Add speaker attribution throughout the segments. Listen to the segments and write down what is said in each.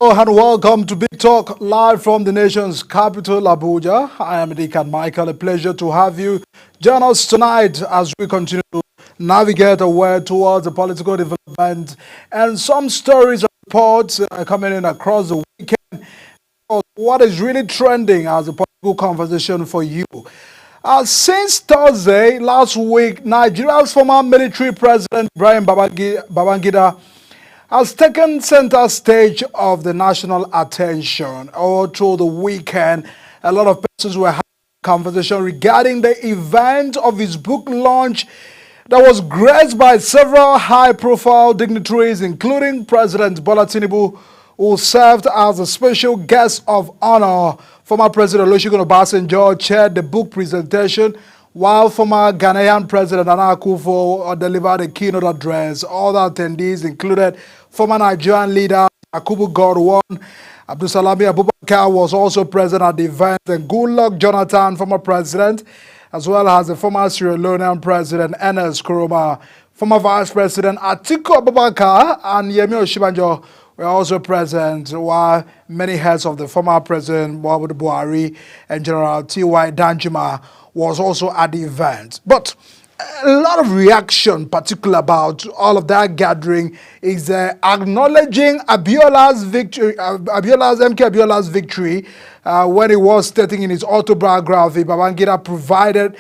Speaker 1: Hello and welcome to Big Talk live from the nation's capital, Abuja. I am Deacon Michael. A pleasure to have you join us tonight as we continue to navigate our way towards the political development and some stories and reports coming in across the weekend. What is really trending as a political conversation for you? Since Thursday last week, Nigeria's former military president Ibrahim Babangida has taken center stage of the national attention. All through the weekend, a lot of persons were having a conversation regarding the event of his book launch that was graced by several high-profile dignitaries, including President Bola Tinubu, who served as a special guest of honor. Former President Olusegun Obasanjo chaired the book presentation, while former Ghanaian President Nana Akufo delivered a keynote address. Other attendees included former Nigerian leader Yakubu Gowon. Abdulsalami Abubakar was also present at the event, and Goodluck Jonathan, former president, as well as the former Sierra Leonean president Ernest Koroma, former vice president Atiku Abubakar, and Yemi Osinbajo were also present, while many heads of the former president Muhammadu Buhari and General T.Y. Danjuma was also at the event. But a lot of reaction, particularly about all of that gathering, is acknowledging Abiola's victory, MK Abiola's victory, when he was stating in his autobiography. Babangida provided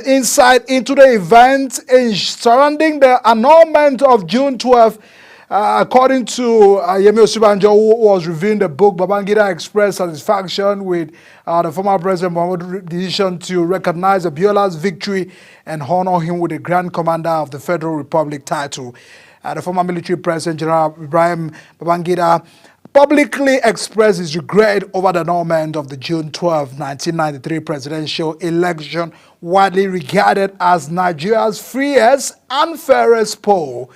Speaker 1: insight into the event surrounding the annulment of June 12th. According to Yemi Osinbajo, who was reviewing the book, Babangida expressed satisfaction with the former President Muhammadu's decision to recognize Abiola's victory and honor him with the Grand Commander of the Federal Republic title. The former military president, General Ibrahim Babangida, publicly expressed his regret over the annulment of the June 12, 1993 presidential election, widely regarded as Nigeria's freest and fairest poll.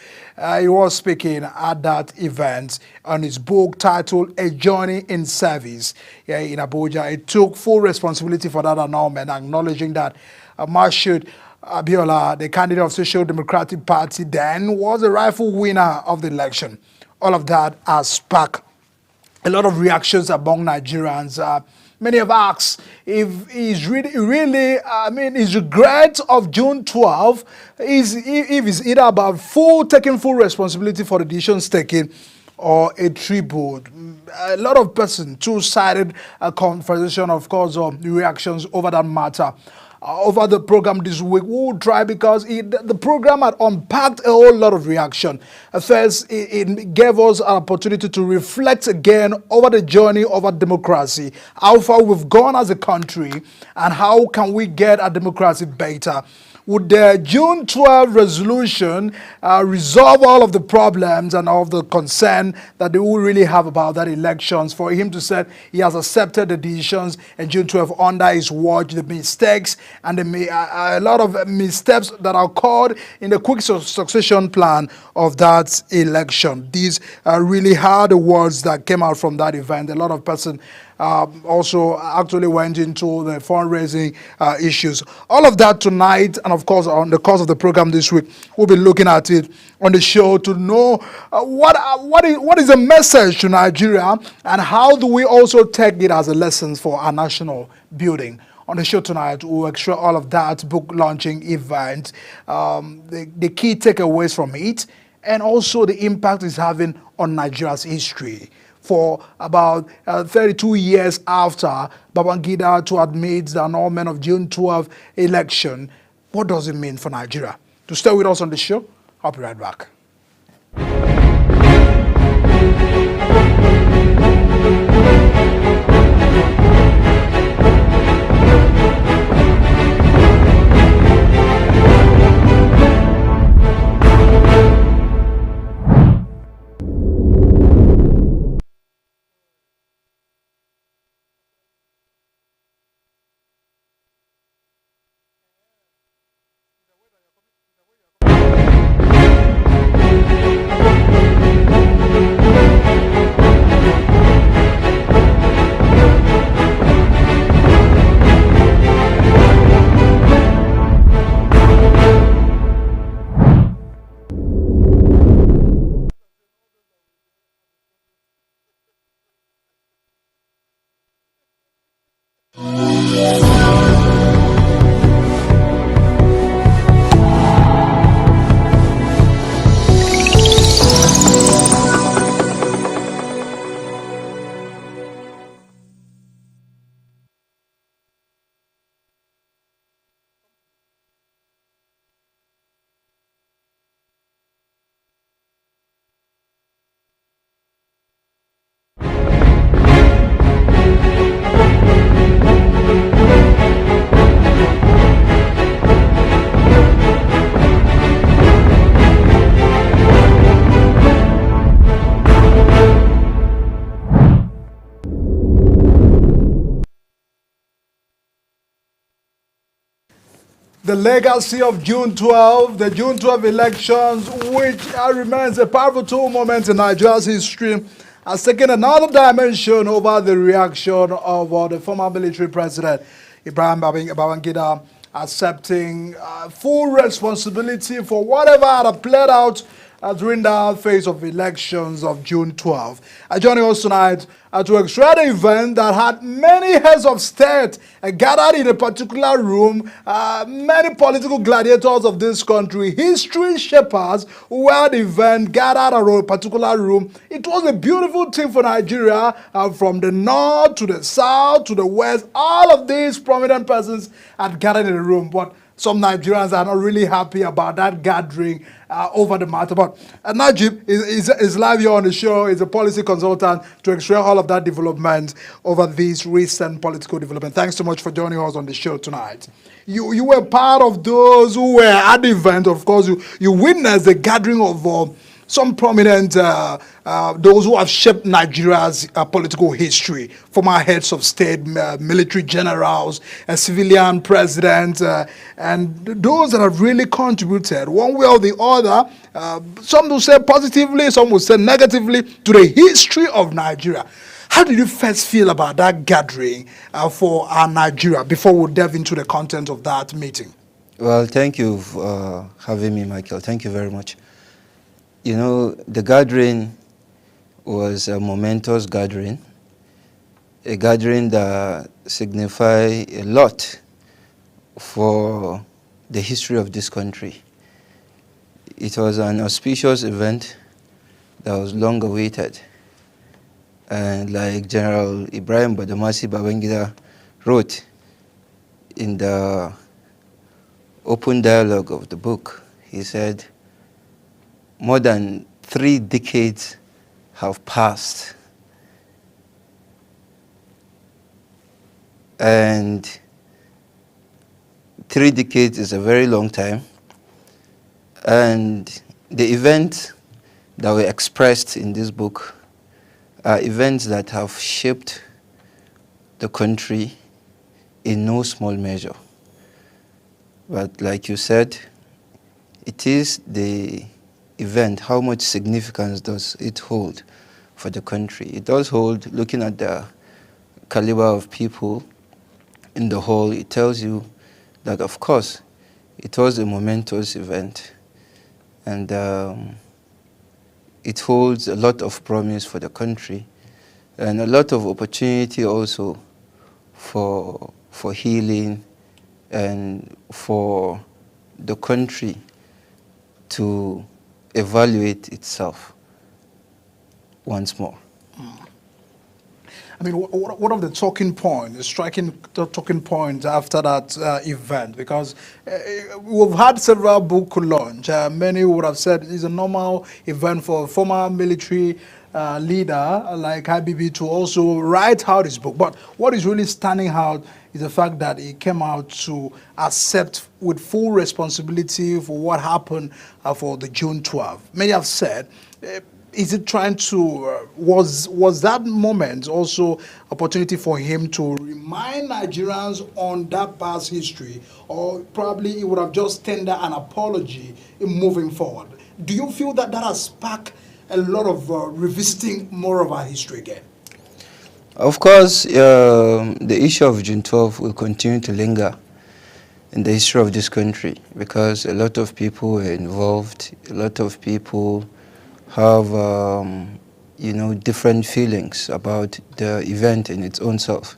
Speaker 1: He was speaking at that event on his book titled A Journey in Service here in Abuja. He took full responsibility for that annulment, acknowledging that Mashood Abiola, the candidate of Social Democratic Party then, was the rightful winner of the election. All of that has sparked a lot of reactions among Nigerians. Many have asked if he's his regret of June 12 is if it's either about taking full responsibility for the decisions taken or a tribute. A lot of persons, two-sided conversation, of course, of reactions over that matter. Over the program this week, we will try, because the program had unpacked a whole lot of reaction. First, it gave us an opportunity to reflect again over the journey of our democracy, how far we've gone as a country, and how can we get our democracy better. Would the June 12 resolution resolve all of the problems and all of the concern that they will really have about that elections? For him to say he has accepted the decisions in June 12 under his watch, the mistakes and a lot of missteps that are occurred in the quick succession plan of that election. These really are the words that came out from that event. A lot of persons also actually went into the fundraising issues. All of that tonight, and of course on the course of the program this week, we'll be looking at it on the show to know what is the message to Nigeria, and how do we also take it as a lesson for our national building. On the show tonight, we'll explore all of that book launching event, the key takeaways from it, and also the impact it's having on Nigeria's history. For about 32 years after Babangida to admit the annulment of June 12 election, what does it mean for Nigeria? To stay with us on the show, I'll be right back. the legacy of June 12, the June 12 elections, which remains a powerful moment in Nigeria's history, has taken another dimension over the reaction of the former military president, Ibrahim Babangida, accepting full responsibility for whatever had played out during the phase of elections of June 12. Joining us tonight to extract the event that had many heads of state gathered in a particular room, many political gladiators of this country, history shapers who were at the event gathered around a particular room. It was a beautiful thing for Nigeria, from the north to the south to the west. All of these prominent persons had gathered in the room, but some Nigerians are not really happy about that gathering over the matter. But Najib is live here on the show. He's a policy consultant to extract all of that development over these recent political development. Thanks so much for joining us on the show tonight. You were part of those who were at the event. Of course, you witnessed the gathering of some prominent, those who have shaped Nigeria's political history, former heads of state, military generals, civilian presidents, and those that have really contributed one way or the other, some will say positively, some will say negatively, to the history of Nigeria. How did you first feel about that gathering for our Nigeria before we delve into the content of that meeting?
Speaker 2: Well, thank you for having me, Michael. Thank you very much. You know, the gathering was a momentous gathering, a gathering that signified a lot for the history of this country. It was an auspicious event that was long awaited. And like General Ibrahim Badamasi Babangida wrote in the open dialogue of the book, he said, more than 3 decades have passed, and 3 decades is a very long time, and the events that were expressed in this book are events that have shaped the country in no small measure. But like you said, it is the event, how much significance does it hold for the country? It does hold, looking at the caliber of people in the hall, it tells you that, of course, it was a momentous event, and it holds a lot of promise for the country and a lot of opportunity also for healing and for the country to evaluate itself once more.
Speaker 1: I mean, what of the talking points, the striking talking points after that event? Because we've had several book launch. Many would have said it's a normal event for a former military leader like IBB to also write out his book. But what is really standing out is the fact that he came out to accept with full responsibility for what happened for the June 12. Many have said, is it trying to, was that moment also opportunity for him to remind Nigerians on that past history, or probably he would have just tendered an apology in moving forward? Do you feel that that has sparked a lot of revisiting more of our history again?
Speaker 2: Of course, the issue of June 12 will continue to linger in the history of this country because a lot of people were involved, a lot of people have, different feelings about the event in its own self.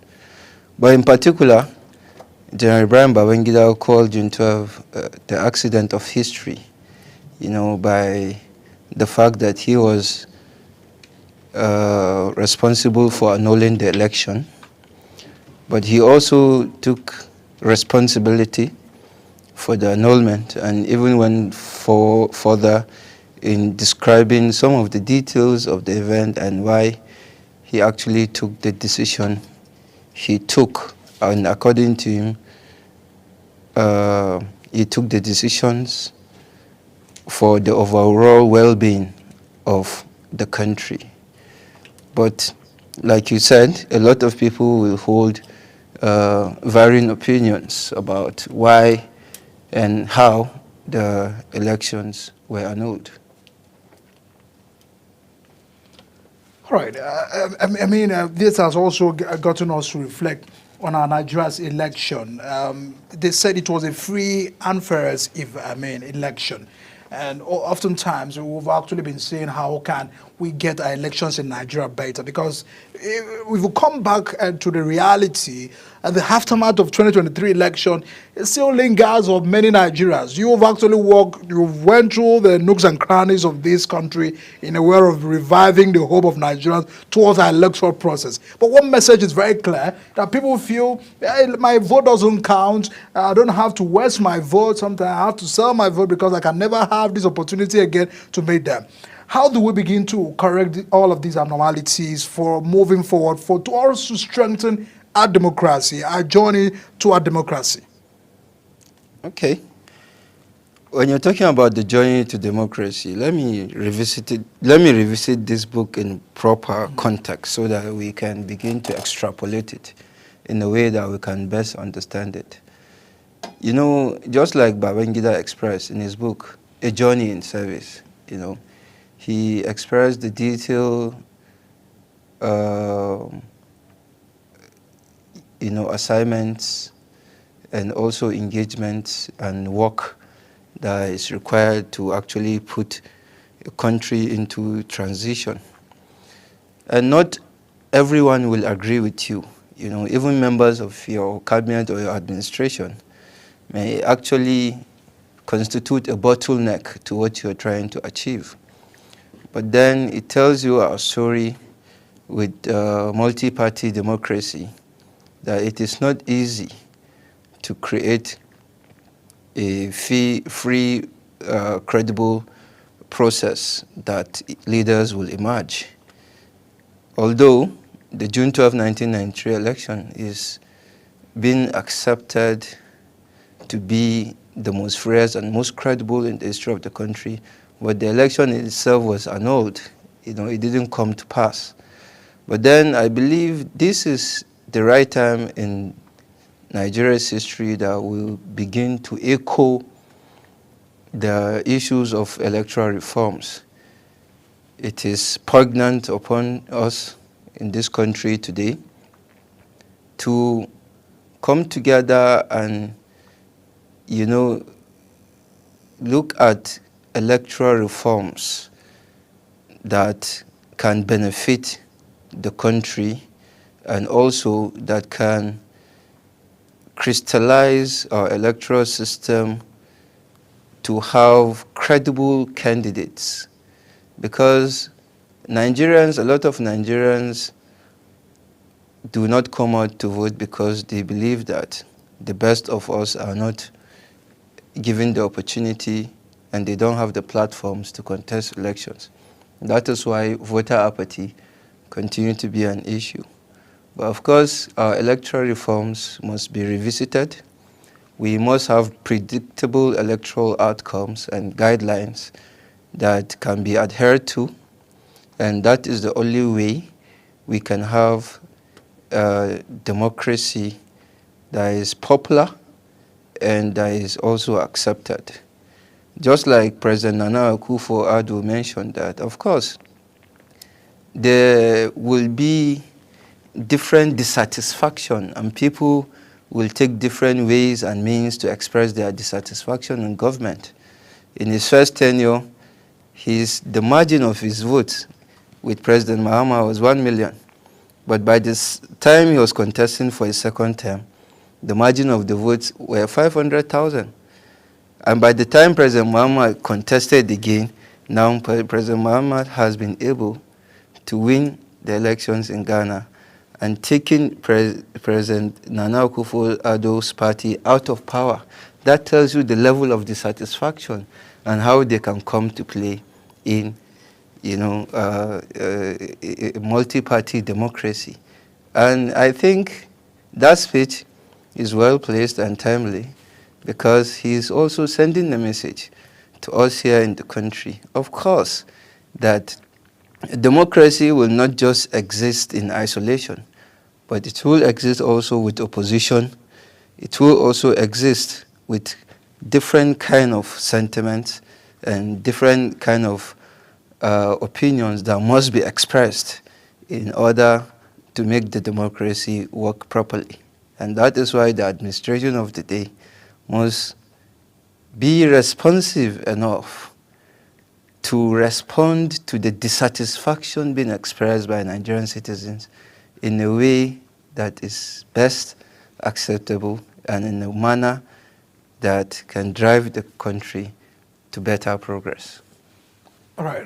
Speaker 2: But in particular, General Ibrahim Babangida called June 12 the accident of history, by the fact that he was responsible for annulling the election, but he also took responsibility for the annulment and even went further in describing some of the details of the event and why he actually took the decision he took. And according to him, he took the decisions for the overall well-being of the country. But like you said, a lot of people will hold varying opinions about why and how the elections were annulled.
Speaker 1: All right. This has also gotten us to reflect on our Nigeria's election. They said it was a free and fair election. And oftentimes we've actually been saying how can we get our elections in Nigeria better, because if we come back to the reality, the aftermath of 2023 election, it still lingers of many Nigerians. You've actually you've went through the nooks and crannies of this country in a way of reviving the hope of Nigerians towards our electoral process. But one message is very clear, that people feel, hey, my vote doesn't count, I don't have to waste my vote, sometimes I have to sell my vote because I can never have this opportunity again to make them. How do we begin to correct all of these abnormalities for moving forward, to also strengthen our democracy, our journey to our democracy?
Speaker 2: Okay. When you're talking about the journey to democracy, let me revisit this book in proper context so that we can begin to extrapolate it in a way that we can best understand it. You know, just like Babangida expressed in his book, A Journey in Service, you know, he expressed the detailed, assignments and also engagements and work that is required to actually put a country into transition. And not everyone will agree with you. You know, even members of your cabinet or your administration may actually constitute a bottleneck to what you're trying to achieve. But then it tells you our story with multi-party democracy, that it is not easy to create a free, credible process that leaders will emerge. Although the June 12, 1993 election is being accepted to be the most freest and most credible in the history of the country, but the election itself was annulled. You know, it didn't come to pass. But then I believe this is the right time in Nigeria's history that will begin to echo the issues of electoral reforms. It is pregnant upon us in this country today to come together and, you know, look at electoral reforms that can benefit the country and also that can crystallize our electoral system to have credible candidates. Because a lot of Nigerians do not come out to vote because they believe that the best of us are not given the opportunity and they don't have the platforms to contest elections. That is why voter apathy continues to be an issue. But of course, our electoral reforms must be revisited. We must have predictable electoral outcomes and guidelines that can be adhered to, and that is the only way we can have a democracy that is popular and that is also accepted. Just like President Nana Akufo-Addo mentioned that, of course, there will be different dissatisfaction and people will take different ways and means to express their dissatisfaction in government. In his first tenure, the margin of his votes with President Mahama was 1 million. But by this time he was contesting for his second term, the margin of the votes were 500,000. And by the time President Mahama contested again, now President Mahama has been able to win the elections in Ghana and taking President Nana Akufo-Addo's party out of power. That tells you the level of dissatisfaction and how they can come to play in, a multi-party democracy. And I think that speech is well placed and timely, because he is also sending a message to us here in the country, of course, that democracy will not just exist in isolation, but it will exist also with opposition. It will also exist with different kind of sentiments and different kind of opinions that must be expressed in order to make the democracy work properly. And that is why the administration of the day must be responsive enough to respond to the dissatisfaction being expressed by Nigerian citizens in a way that is best acceptable and in a manner that can drive the country to better progress.
Speaker 1: All right,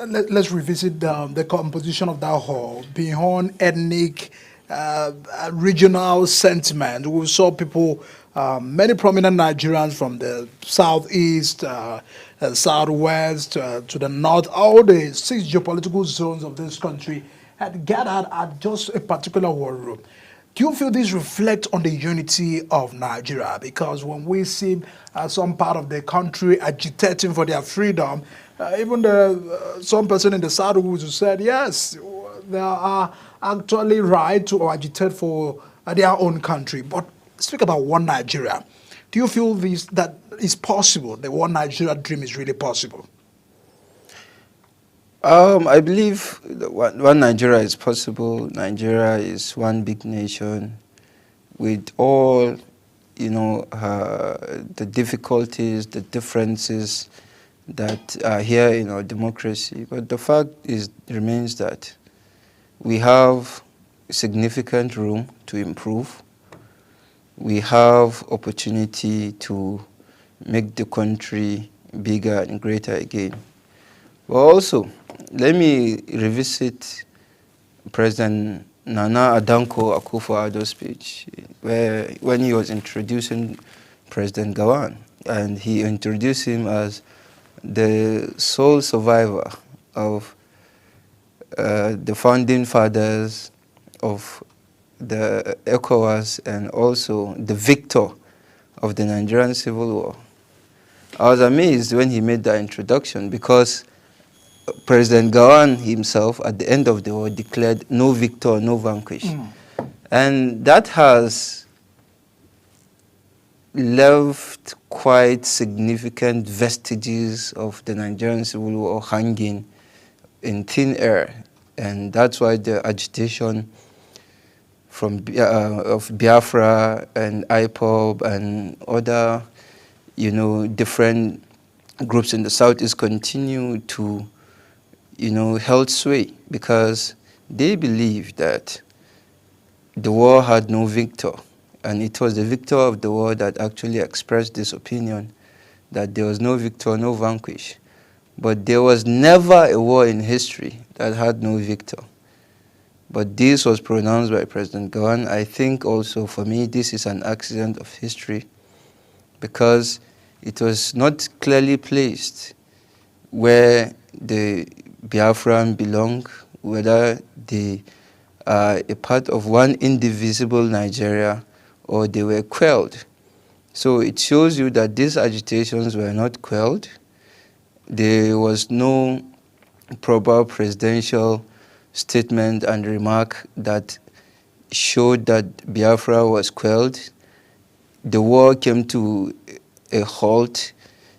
Speaker 1: let's revisit the composition of that hall. Beyond ethnic, regional sentiment, we saw people, many prominent Nigerians from the southeast, southwest, to the north, all the 6 geopolitical zones of this country had gathered at just a particular war room. Do you feel this reflects on the unity of Nigeria? Because when we see some part of the country agitating for their freedom, even some person in the south who said, yes, they are actually right to agitate for their own country. But speak about one Nigeria. Do you feel that is possible? The one Nigeria dream is really possible?
Speaker 2: I believe one Nigeria is possible. Nigeria is one big nation with all, the difficulties, the differences that are here in our democracy. But the fact remains that we have significant room to improve. We have opportunity to make the country bigger and greater again. But also, let me revisit President Nana Adanko Akufo-Addo's speech, when he was introducing President Gowon, and he introduced him as the sole survivor of the founding fathers of the ECOWAS and also the victor of the Nigerian Civil War. I was amazed when he made that introduction because President Gowon himself, at the end of the war, declared no victor, no vanquished. And that has left quite significant vestiges of the Nigerian Civil War hanging in thin air. And that's why the agitation of Biafra and IPOB and other, different groups in the Southeast continue to held sway because they believed that the war had no victor. And it was the victor of the war that actually expressed this opinion that there was no victor, no vanquish. But there was never a war in history that had no victor. But this was pronounced by President Gowon. I think also for me this is an accident of history because it was not clearly placed where the Biafran belong, whether they are a part of one indivisible Nigeria or they were quelled. So it shows you that these agitations were not quelled. There was no proper presidential statement and remark that showed that Biafra was quelled. The war came to a halt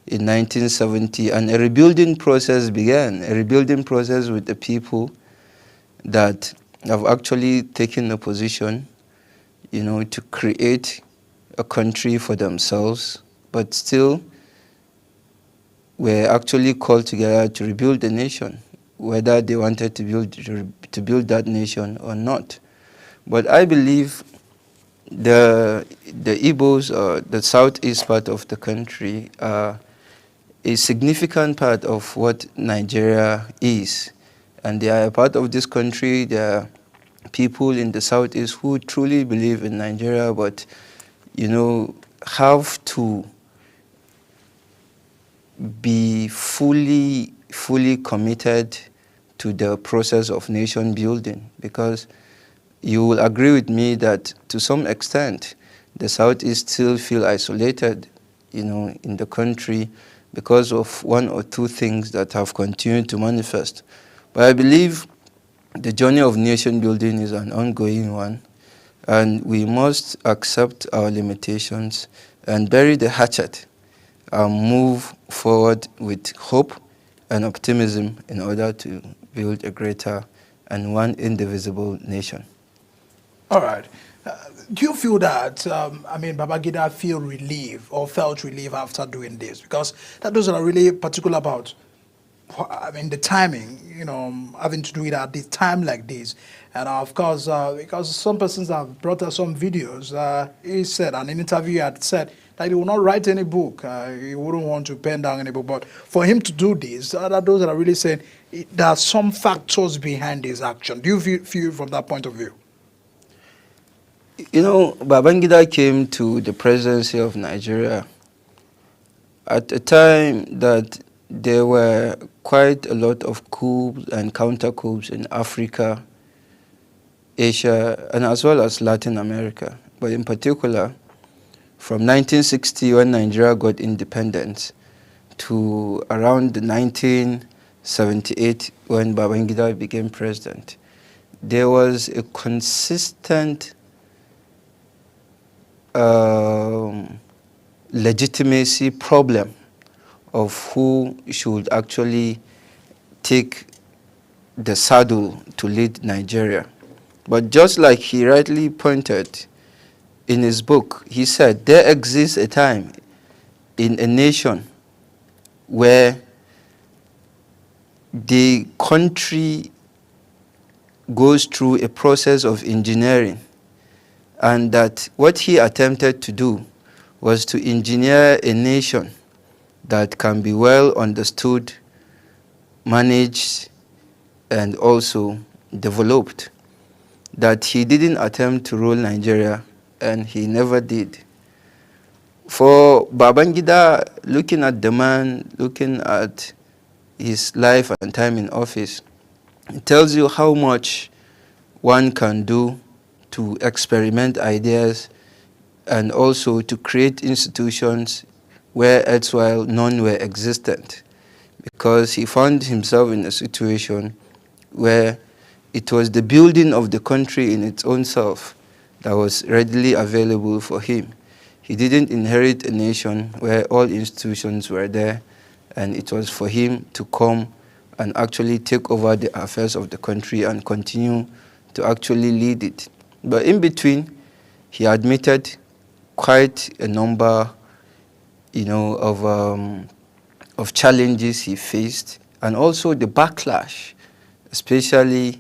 Speaker 2: in 1970, and a rebuilding process began, a rebuilding process with the people that have actually taken a position, to create a country for themselves, but still were actually called together to rebuild the nation, whether they wanted to build that nation or not. But I believe the Igbos, or the southeast part of the country, are a significant part of what Nigeria is. And they are a part of this country. There are people in the southeast who truly believe in Nigeria, but, have to be fully committed to the process of nation building, because you will agree with me that to some extent the Southeast still feel isolated, in the country because of one or two things that have continued to manifest. But I believe the journey of nation building is an ongoing one, and we must accept our limitations and bury the hatchet move forward with hope and optimism in order to build a greater and one indivisible nation.
Speaker 1: All right. Do you feel that, Babangida felt relief after doing this? Because that those are really particular about, the timing, having to do it at this time like this. And of course, because some persons have brought us some videos, he said, in an interview he had said that he will not write any book. He wouldn't want to pen down any book. But for him to do this, those that are really saying there are some factors behind his action. Do you feel from that point of view?
Speaker 2: Babangida came to the presidency of Nigeria at a time that there were quite a lot of coups and counter-coups in Africa, Asia, and as well as Latin America. But in particular, from 1960 when Nigeria got independence to around 1978 when Babangida became president, there was a consistent legitimacy problem of who should actually take the saddle to lead Nigeria. But just like he rightly pointed in his book, he said there exists a time in a nation where the country goes through a process of engineering, and that what he attempted to do was to engineer a nation that can be well understood, managed, and also developed. That he didn't attempt to rule Nigeria, and he never did. For Babangida, looking at the man, looking at his life and time in office, it tells you how much one can do to experiment ideas and also to create institutions where erstwhile none were existent, because he found himself in a situation where it was the building of the country in its own self that was readily available for him. He didn't inherit a nation where all institutions were there, and it was for him to come and actually take over the affairs of the country and continue to actually lead it. But in between, he admitted quite a number, of challenges he faced, and also the backlash, especially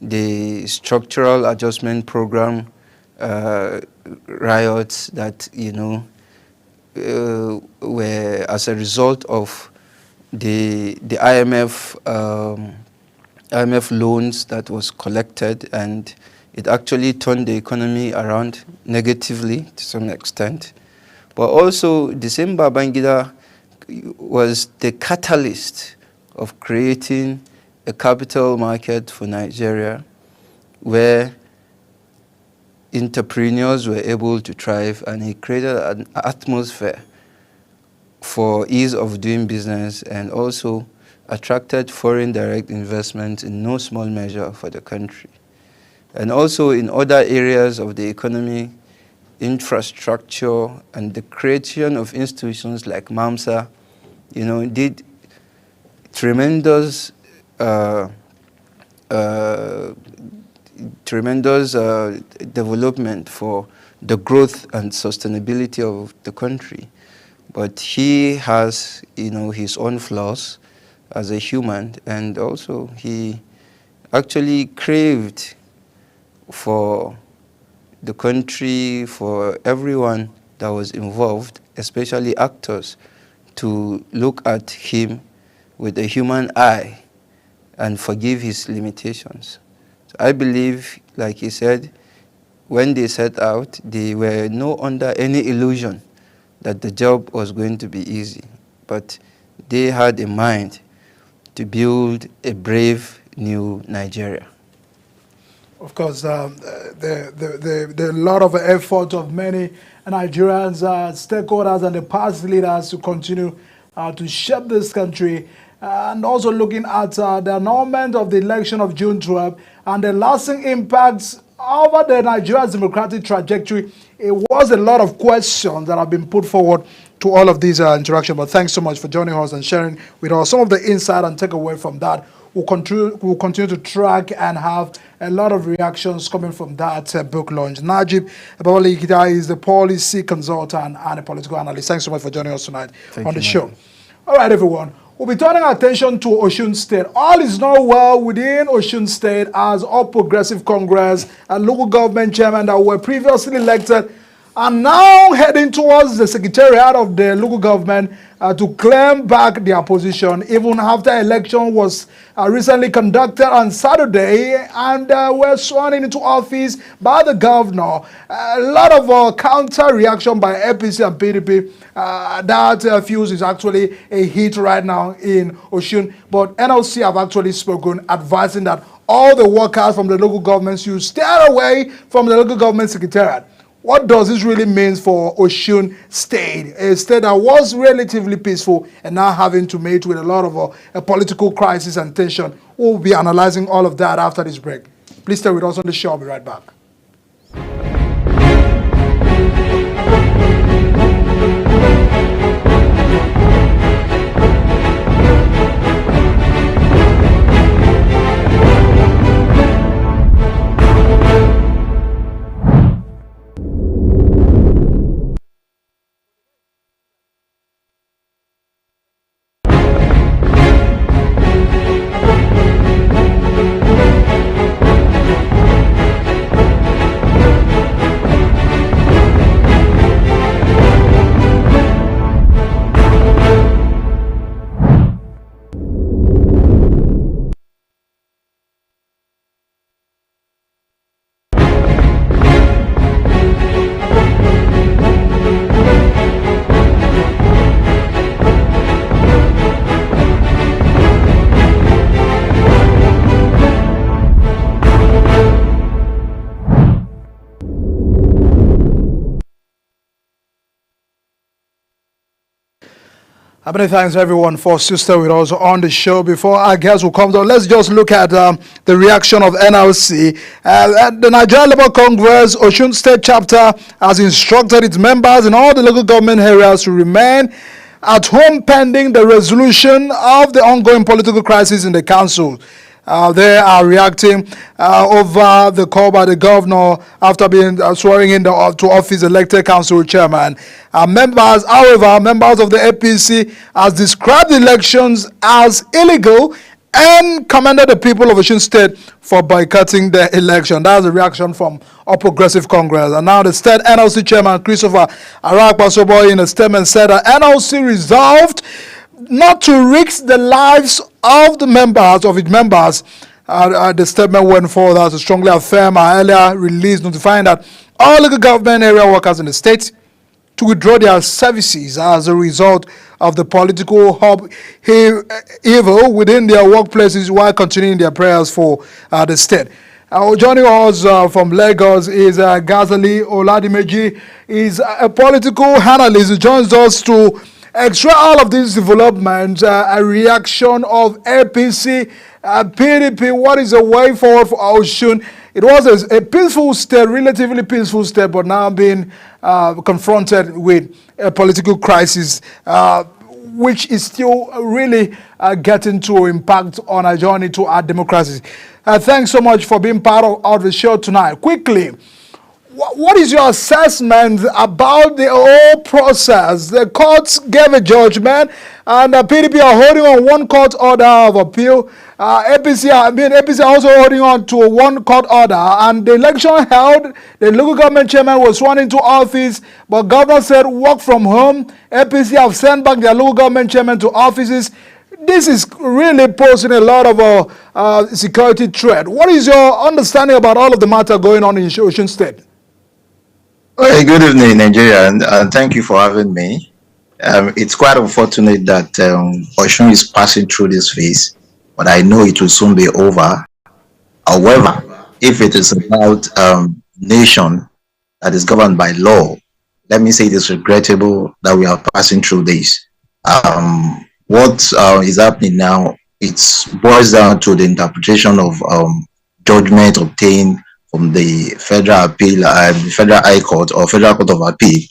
Speaker 2: the structural adjustment program riots that were as a result of the IMF loans that was collected, and it actually turned the economy around negatively to some extent. But also, the same Babangida was the catalyst of creating a capital market for Nigeria where entrepreneurs were able to thrive, and he created an atmosphere for ease of doing business and also attracted foreign direct investment in no small measure for the country. And also in other areas of the economy, infrastructure and the creation of institutions like MAMSA, did tremendous development for the growth and sustainability of the country. But he has, his own flaws as a human, and also he actually craved for the country, for everyone that was involved, especially actors, to look at him with a human eye and forgive his limitations. So I believe, like he said, when they set out, they were no under any illusion that the job was going to be easy, but they had in mind to build a brave new Nigeria.
Speaker 1: Of course, the lot of effort of many Nigerians, stakeholders, and the past leaders to continue to shape this country, and also looking at the annulment of the election of June 12 and the lasting impacts over the Nigeria's democratic trajectory. It was a lot of questions that have been put forward to all of these interactions. But thanks so much for joining us and sharing with us some of the insight and takeaway from that. We'll continue to track and have a lot of reactions coming from that book launch. Najib Babali is the policy consultant and a political analyst. Thanks so much for joining us tonight on the show. All right, everyone. We'll be turning our attention to Osun State. All is not well within Osun State as All Progressive Congress and local government chairmen that were previously elected are now heading towards the secretariat of the local government to claim back their position, even after election was recently conducted on Saturday and were sworn into office by the governor. A lot of counter reaction by APC and PDP. That fuse is actually a hit right now in Osun, but NLC have actually spoken, advising that all the workers from the local governments should stay away from the local government secretariat. What does this really mean for Osun State, a state that was relatively peaceful and now having to meet with a lot of a political crisis and tension? We'll be analyzing all of that after this break. Please stay with us on the show. I'll be right back. Many thanks everyone for staying with us on the show. Before our guests will come down, let's just look at the reaction of NLC. The Nigerian Labour Congress Osun State chapter has instructed its members in all the local government areas to remain at home pending the resolution of the ongoing political crisis in the council. They are reacting over the call by the governor after being swearing in to office elected council chairman. Members of the APC has described the elections as illegal and commended the people of Osun State for boycotting the election. That's a reaction from All Progressive Congress. And now the state NLC chairman, Christopher Arakpasoboy, in a statement said that NLC resolved not to risk the lives of its members. The statement went further to strongly affirm our earlier release notifying that all local government area workers in the state to withdraw their services as a result of the political upheaval within their workplaces while continuing their prayers for the state. Joining us from Lagos is Ghazali Oladimeji. He's a political analyst. He joins us to extract all of these developments, a reaction of APC, PDP. What is the way forward for Osun? It was a peaceful state, relatively peaceful state, but now being confronted with a political crisis, which is still really getting to impact on our journey to our democracy. Thanks so much for being part of the show tonight. Quickly, what is your assessment about the whole process? The courts gave a judgment, and the PDP are holding on one court order of appeal. APC are also holding on to one court order, and the election held. The local government chairman was sworn into office, but governor said work from home. APC have sent back their local government chairman to offices. This is really posing a lot of security threat. What is your understanding about all of the matter going on in Osun State?
Speaker 3: Hey, good evening, Nigeria, and thank you for having me. It's quite unfortunate that Osun is passing through this phase, but I know it will soon be over. However, if it is about nation that is governed by law, let me say it is regrettable that we are passing through this. What is happening now, it boils down to the interpretation of judgment obtained from the Federal Appeal, Federal High Court or Federal Court of Appeal.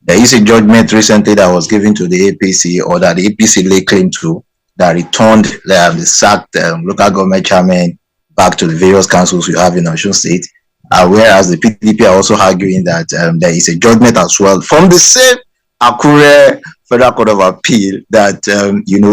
Speaker 3: There is a judgment recently that was given to the APC, or that the APC laid claim to, that returned the sacked local government chairman back to the various councils you have in Osun State. Whereas the PDP are also arguing that there is a judgment as well from the same Akure Federal Court of Appeal that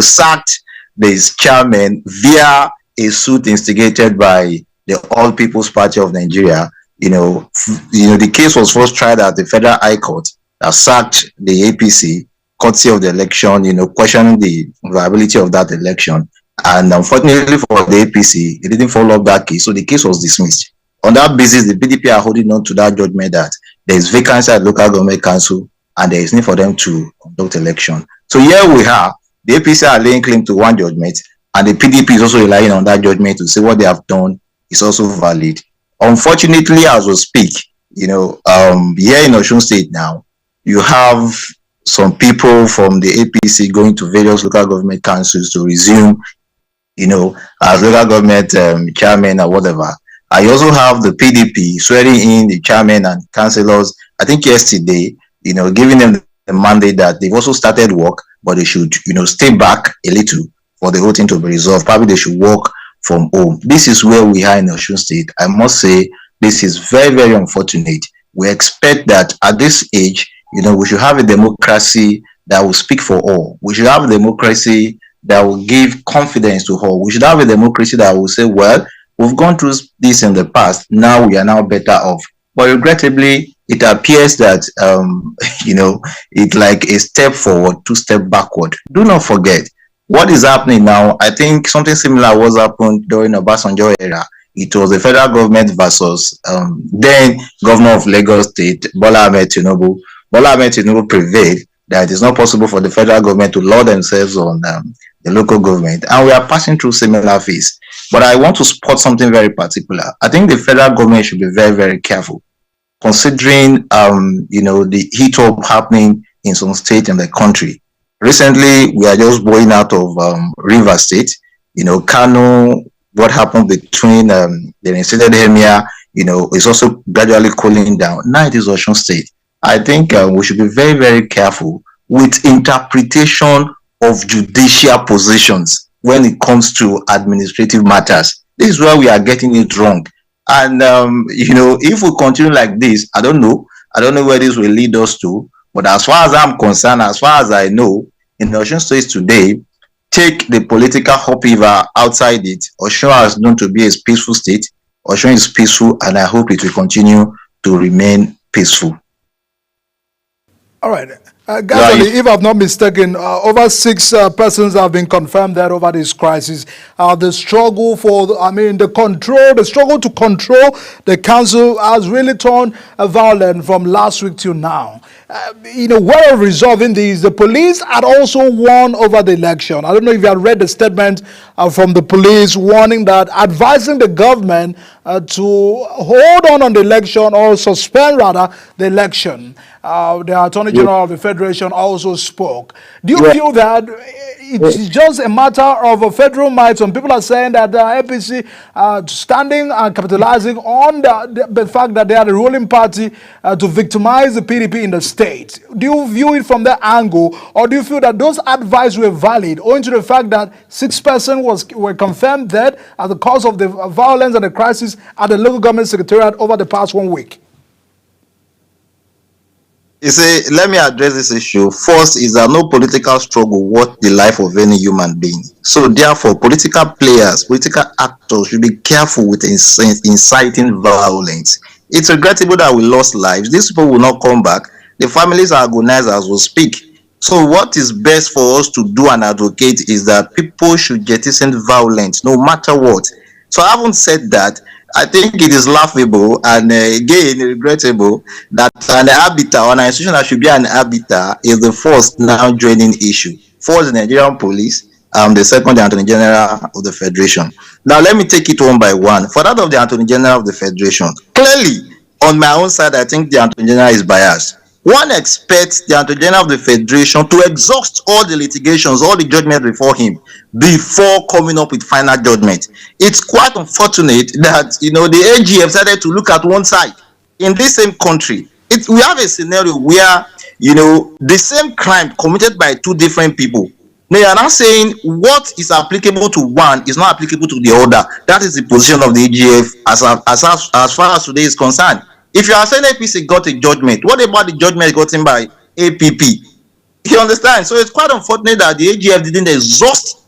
Speaker 3: sacked this chairman via a suit instigated by the All People's Party of Nigeria. The case was first tried at the Federal High Court that sacked the APC courtesy of the election, questioning the viability of that election. And unfortunately for the APC, it didn't follow up that case, so the case was dismissed. On that basis, the PDP are holding on to that judgment that there is vacancy at local government council and there is need for them to conduct election. So here we are, the APC are laying claim to one judgment, and the PDP is also relying on that judgment to say what they have done is also valid. Unfortunately, as we speak, here in Osun State now, you have some people from the APC going to various local government councils to resume, as local government chairman or whatever. I also have the PDP swearing in the chairman and councillors, I think yesterday, giving them the mandate that they've also started work, but they should, stay back a little for the whole thing to be resolved. Probably they should work from home. This is where we are in Osun State. I must say, this is very, very unfortunate. We expect that at this age, we should have a democracy that will speak for all. We should have a democracy that will give confidence to all. We should have a democracy that will say, well, we've gone through this in the past. Now we are now better off. But regrettably, it appears that, it's like a step forward, 2 steps backward. Do not forget what is happening now. I think something similar was happened during the Obasanjo era. It was the federal government versus then governor of Lagos State, Bola Ahmed Tinubu. Bola Ahmed Tinubu prevailed that it is not possible for the federal government to law themselves on the local government. And we are passing through similar phase. But I want to spot something very particular. I think the federal government should be very, very careful, considering, the heat up happening in some states in the country. Recently, we are just going out of River State, Kano, what happened between the incident Emir, is also gradually cooling down. Now it is Osun State. I think we should be very, very careful with interpretation of judicial positions when it comes to administrative matters. This is where we are getting it wrong. And, if we continue like this, I don't know where this will lead us to. But as far as I'm concerned, as far as I know, in Osun State today, take the political upheaval outside it, Osun has known to be a peaceful state. Osun is peaceful, and I hope it will continue to remain peaceful.
Speaker 1: All right. Ghazali, if I'm not mistaken, over 6 persons have been confirmed that over this crisis. The struggle the struggle to control the council has really turned violent from last week till now. Way of resolving these, the police had also won over the election. I don't know if you had read the statement from the police warning that, advising the government to hold on the election, or suspend rather the election. The Attorney General of the Federation also spoke. Do you feel that it's just a matter of a federal might? Some people are saying that the APC are standing and capitalizing on the fact that they are the ruling party to victimize the PDP in the state. Do you view it from that angle, or do you feel that those advice were valid, owing to the fact that 6 persons were confirmed dead as the cause of the violence and the crisis at the local government secretariat over the past 1 week?
Speaker 3: You see, let me address this issue. First, is that no political struggle worth the life of any human being. So therefore, political players, political actors should be careful with inciting violence. It's regrettable that we lost lives. These people will not come back. The families are agonized as we speak. So what is best for us to do and advocate is that people should jettison violence no matter what. So I haven't said that. I think it is laughable and again regrettable that an arbiter, or an institution that should be an arbiter, is the first now joining issue. First, the Nigerian police, the second, the Attorney General of the Federation. Now, let me take it one by one. For that of the Attorney General of the Federation, clearly, on my own side, I think the Attorney General is biased. One expects the Attorney General of the Federation to exhaust all the litigations, all the judgment before him, before coming up with final judgment. It's quite unfortunate that, the AG have started to look at one side. In this same country, we have a scenario where the same crime committed by two different people. Now you are now saying what is applicable to one is not applicable to the other. That is the position of the AGF as far as today is concerned. If you are saying APC got a judgment, what about the judgment gotten by APP? You understand? So it's quite unfortunate that the AGF didn't exhaust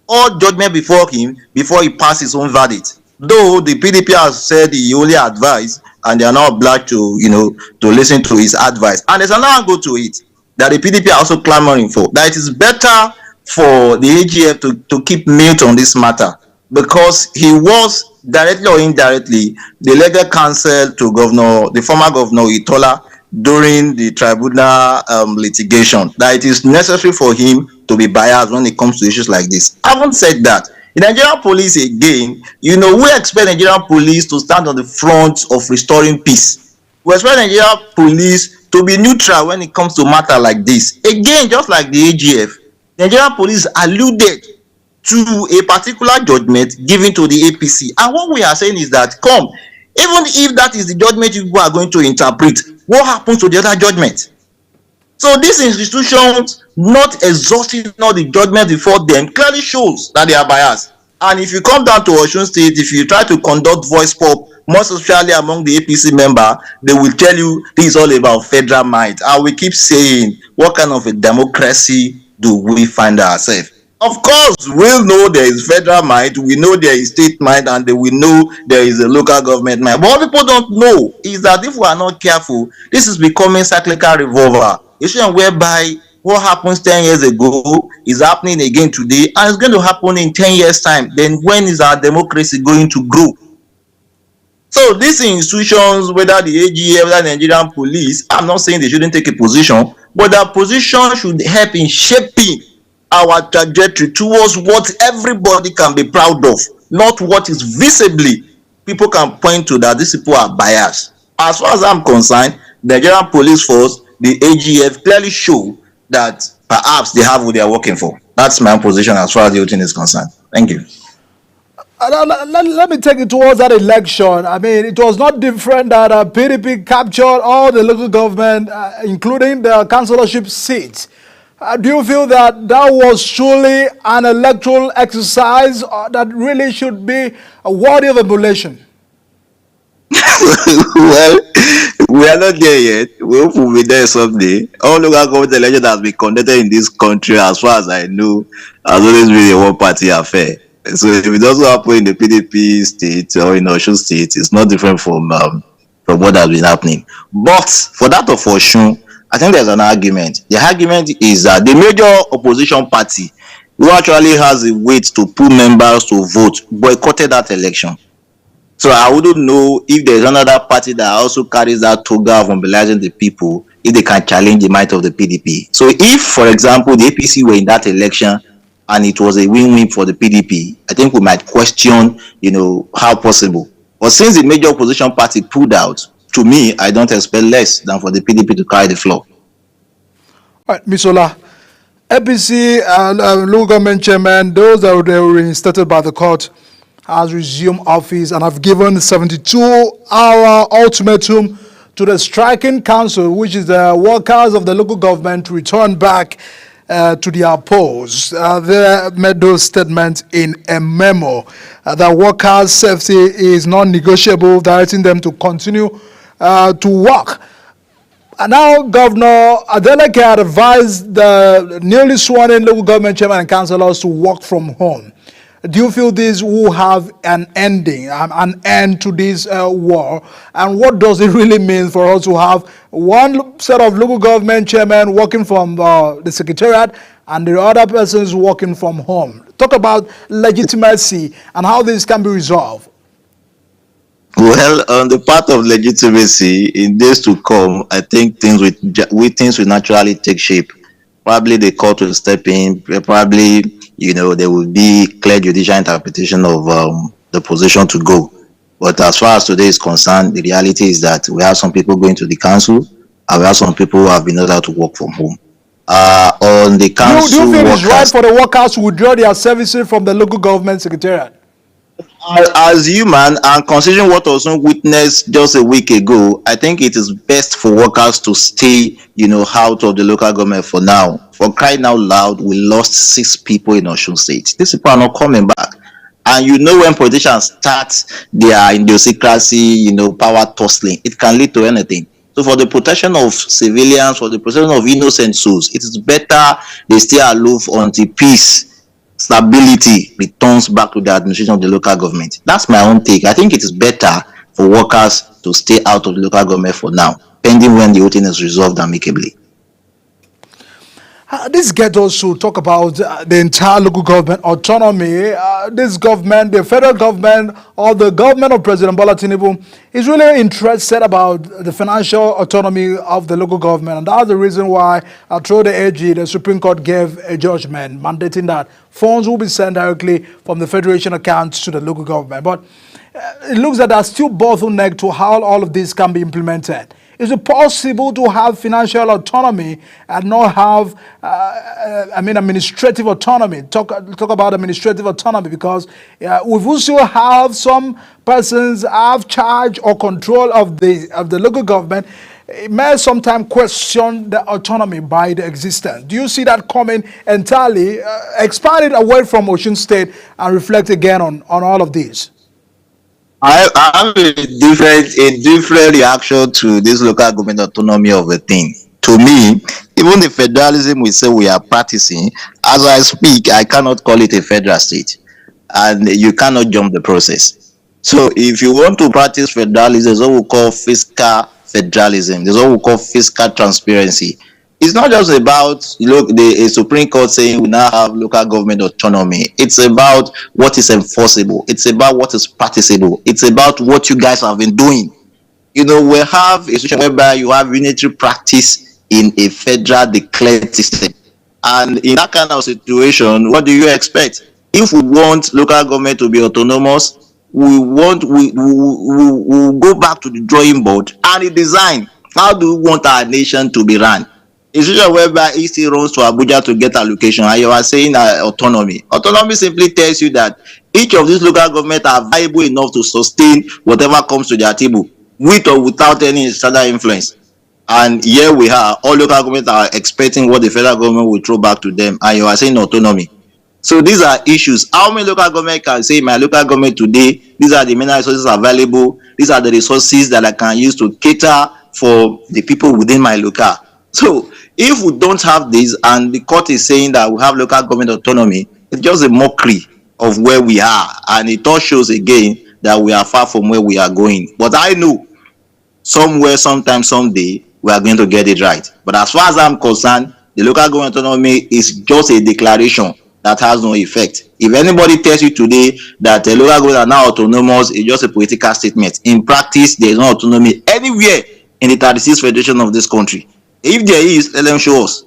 Speaker 3: all judgment before him before he passed his own verdict. Though the PDP has said he only advised, and they are not obliged to, to listen to his advice. And there's another angle to it that the PDP are also clamoring for, that it is better for the AGF to keep mute on this matter, because he was directly or indirectly the legal counsel to the former governor Itola during the tribunal litigation, that it is necessary for him to be biased when it comes to issues like this. Having said that, the Nigerian police, again, we expect Nigerian police to stand on the front of restoring peace. We expect Nigerian police to be neutral when it comes to matter like this. Again, just like the AGF, Nigerian police alluded to a particular judgment given to the APC. And what we are saying is that, even if that is the judgment you are going to interpret, what happens to the other judgment? So these institutions not exhausting all the judgment before them clearly shows that they are biased. And if you come down to Osun State, if you try to conduct voice pop, most especially among the APC member, they will tell you this is all about federal might. And we keep saying, what kind of a democracy do we find ourselves? Of course, we'll know there is federal might, we know there is state might, and we know there is a local government might. But what people don't know is that if we are not careful, this is becoming cyclical revolver. It's whereby what happens 10 years ago is happening again today, and it's going to happen in 10 years' time. Then when is our democracy going to grow? So these institutions, whether the AGF, whether the Nigerian police, I'm not saying they shouldn't take a position, but their position should help in shaping our trajectory towards what everybody can be proud of, not what is visibly people can point to that these people are biased. As far as I'm concerned, the Nigerian police force, the AGF, clearly show that perhaps they have what they are working for. That's my own position as far as the whole thing is concerned. Thank you.
Speaker 1: Let me take it towards that election. I mean, it was not different that PDP captured all the local government, including the councillorship seats. Do you feel that was truly an electoral exercise that really should be worthy of emulation?
Speaker 3: Well, we are not there yet. We hope we'll be there someday. All local government election has been conducted in this country, as far as I know, has always been a one-party affair. So if it doesn't happen in the PDP state or in Osun state, it's not different from what has been happening. But for that of Osun, I think there's an argument. The argument is that the major opposition party, who actually has the weight to put members to vote, boycotted that election. So I wouldn't know if there's another party that also carries that toga of mobilizing the people, if they can challenge the might of the PDP. So if, for example, the APC were in that election and it was a win-win for the PDP, I think we might question, how possible. But since the major opposition party pulled out, to me, I don't expect less than for the PDP to carry the floor.
Speaker 1: All right, Ms. Ola, APC local government chairman, those that were reinstated by the court, has resumed office and have given a 72-hour ultimatum to the striking council, which is the workers of the local government, to return back to their posts. They made those statements in a memo. The workers' safety is non-negotiable, directing them to continue to work. And now Governor Adeleke had advised the newly sworn-in local government chairman and councillors to work from home. Do you feel this will have an ending, an end to this war? And what does it really mean for us to have one set of local government chairmen working from the secretariat and the other persons working from home? Talk about legitimacy and how this can be resolved.
Speaker 3: Well, on the part of legitimacy, in days to come, I think things will naturally take shape. Probably the court will step in, probably there will be clear judicial interpretation of the position to go. But as far as today is concerned, the reality is that we have some people going to the council, and we have some people who have been ordered to work from home. On the council,
Speaker 1: do you feel it's right for the workers to withdraw their services from the local government secretariat?
Speaker 3: As human and considering what was witnessed just a week ago, I think it is best for workers to stay, out of the local government for now. For crying out loud, we lost 6 people in Osun State. These people are not coming back. And when politicians start their idiosyncrasy, power tussling, it can lead to anything. So for the protection of civilians, for the protection of innocent souls, it is better they stay aloof until peace, stability returns back to the administration of the local government. That's my own take. I think it is better for workers to stay out of the local government for now, pending when the whole thing is resolved amicably.
Speaker 1: This gets us to talk about the entire local government autonomy. This government, the federal government, or the government of President Bola Tinubu is really interested about the financial autonomy of the local government. And that's the reason why, through the AG, the Supreme Court gave a judgment mandating that funds will be sent directly from the federation accounts to the local government. But it looks like there's still bottleneck to how all of this can be implemented. Is it possible to have financial autonomy and not have, administrative autonomy? Talk about administrative autonomy, because we also have some persons have charge or control of the local government. It may sometimes question the autonomy by the existence. Do you see that coming entirely, expanded away from Osun State, and reflect again on all of these?
Speaker 3: I have a different reaction to this local government autonomy of a thing. To me, even the federalism we say we are practicing, as I speak, I cannot call it a federal state, and you cannot jump the process. So if you want to practice federalism, there's what we call fiscal federalism. There's what we call fiscal transparency. It's not just about the Supreme Court saying we now have local government autonomy. It's about what is enforceable. It's about what is practicable. It's about what you guys have been doing. We have a situation whereby you have unitary practice in a federal declared system. And in that kind of situation, what do you expect? If we want local government to be autonomous, we will go back to the drawing board and redesign. How do we want our nation to be run? A situation whereby he still runs to Abuja to get allocation, and you are saying autonomy. Autonomy simply tells you that each of these local governments are viable enough to sustain whatever comes to their table, with or without any external influence. And here we are, all local governments are expecting what the federal government will throw back to them, and you are saying autonomy. So these are issues. How many local government can say, my local government today, these are the mineral resources available, these are the resources that I can use to cater for the people within my local. So if we don't have this, and the court is saying that we have local government autonomy, it's just a mockery of where we are, and it all shows again that we are far from where we are going. But I know somewhere, sometime, someday, we are going to get it right. But as far as I'm concerned, the local government autonomy is just a declaration that has no effect. If anybody tells you today that the local government are now autonomous, it's just a political statement. In practice, there is no autonomy anywhere in the 36th federation of this country. If there is, let them show us.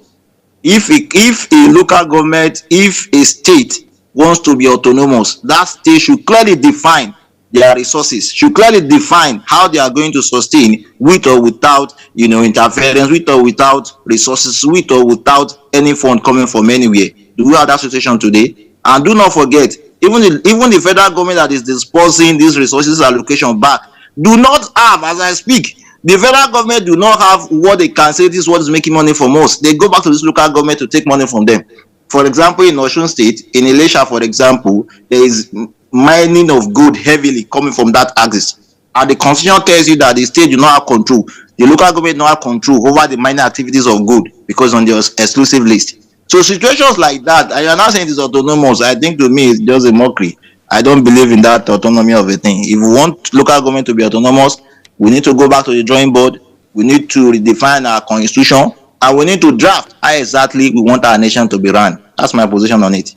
Speaker 3: If a local government, if a state wants to be autonomous, that state should clearly define their resources, should clearly define how they are going to sustain, with or without interference, with or without resources, with or without any fund coming from anywhere. Do we have that situation today? And do not forget, even the federal government that is dispersing these resources allocation back do not have, as I speak, the federal government do not have what they can say, this is what is making money from us. They go back to this local government to take money from them. For example, in Osun State, in Elisha, for example, there is mining of gold heavily coming from that axis. And the constitution tells you that the state do not have control. The local government do not have control over the mining activities of gold because on the exclusive list. So situations like that, and you're not saying it's autonomous, I think to me it's just a mockery. I don't believe in that autonomy of a thing. If we want local government to be autonomous, we need to go back to the drawing board. We need to redefine our constitution, and we need to draft how exactly we want our nation to be run. That's my position on it.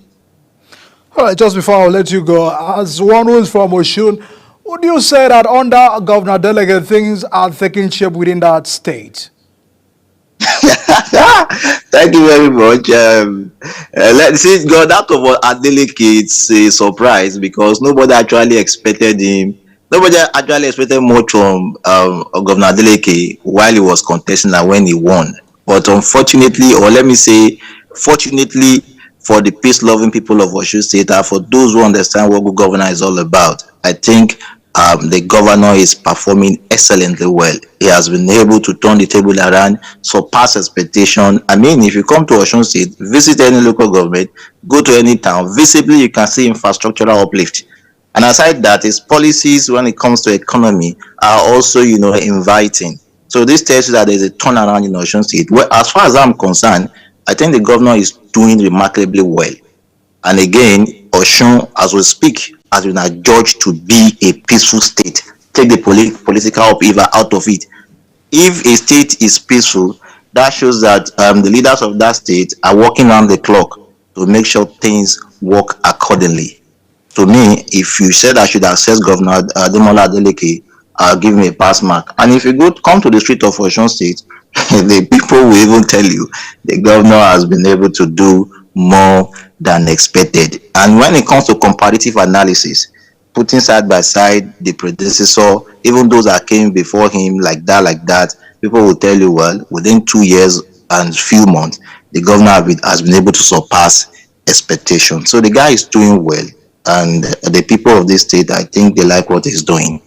Speaker 1: All right, just before I let you go, as one who is from Osun, would you say that under Governor Delegate things are taking shape within that state?
Speaker 3: Thank you very much. Let's see, God, out of Adeleke, it's a surprise because nobody actually expected him. Nobody actually expected much from Governor Adeleke while he was contesting and when he won. But unfortunately, or let me say, fortunately for the peace-loving people of Osun State and for those who understand what good governance is all about. I think the governor is performing excellently well. He has been able to turn the table around, surpass expectation. I mean, if you come to Osun State, visit any local government, go to any town, visibly you can see infrastructural uplift. And aside that, his policies when it comes to economy are also, inviting. So this tells you that there's a turnaround in Osun State. Well, as far as I'm concerned, I think the governor is doing remarkably well. And again, Osun, as we speak, has been adjudged to be a peaceful state. Take the political upheaval out of it. If a state is peaceful, that shows that the leaders of that state are working around the clock to make sure things work accordingly. To me, if you said I should assess Governor Ademola Adeleke, give me a pass mark. And if you come to the street of Osun State, the people will even tell you the governor has been able to do more than expected. And when it comes to comparative analysis, putting side by side the predecessor, even those that came before him, like that, people will tell you, well, within 2 years and few months, the governor has been able to surpass expectations. So the guy is doing well, and the people of this state, I think they like what he's doing.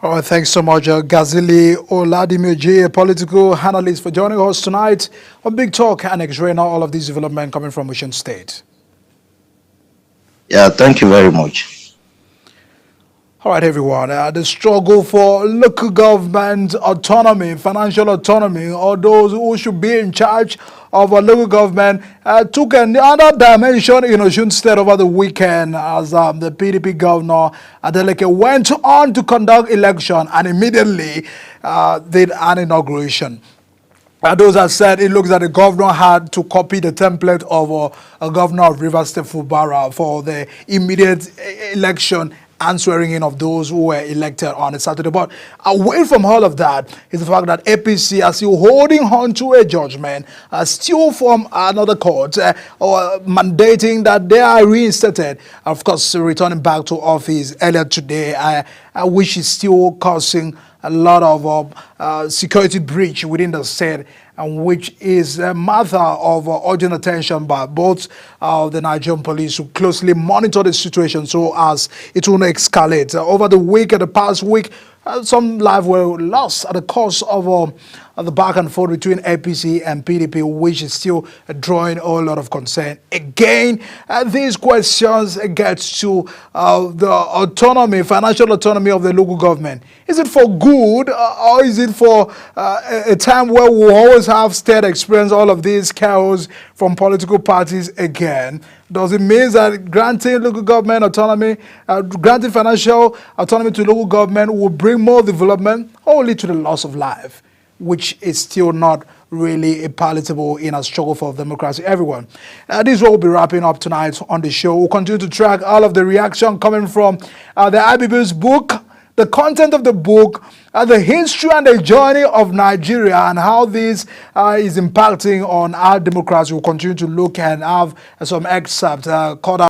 Speaker 1: All right, thanks so much, Gazili Oladimir, a political analyst, for joining us tonight on Big Talk and X-Ray. All of these developments coming from Osun State.
Speaker 3: Yeah, thank you very much.
Speaker 1: All right, everyone. The struggle for local government autonomy, financial autonomy, or those who should be in charge of a local government took another dimension in Osun State over the weekend as the PDP governor Adeleke went on to conduct election and immediately did an inauguration. Those that said it looks like the governor had to copy the template of a governor of Rivers State, Fubara, for the immediate election and swearing in of those who were elected on a Saturday. But away from all of that is the fact that APC are still holding on to a judgment, still from another court, or mandating that they are reinstated, of course, returning back to office earlier today, which is still causing a lot of security breach within the state, and which is a matter of urgent attention by both the Nigerian police, who closely monitor the situation so as it will not escalate. Over the past week, some lives were lost at the cost of the back and forth between APC and PDP, which is still drawing a lot of concern. Again, these questions get to the autonomy, financial autonomy of the local government. Is it for good, or is it for a time where we always have state experience all of these chaos from political parties again? Does it mean that granting local government autonomy, granting financial autonomy to local government will bring more development, or lead to the loss of life, which is still not really palatable in a struggle for democracy? Everyone, this is what we'll be wrapping up tonight on the show. We'll continue to track all of the reaction coming from the IBB's book, the content of the book, the history and the journey of Nigeria, and how this is impacting on our democracy. We'll continue to look and have some excerpts called out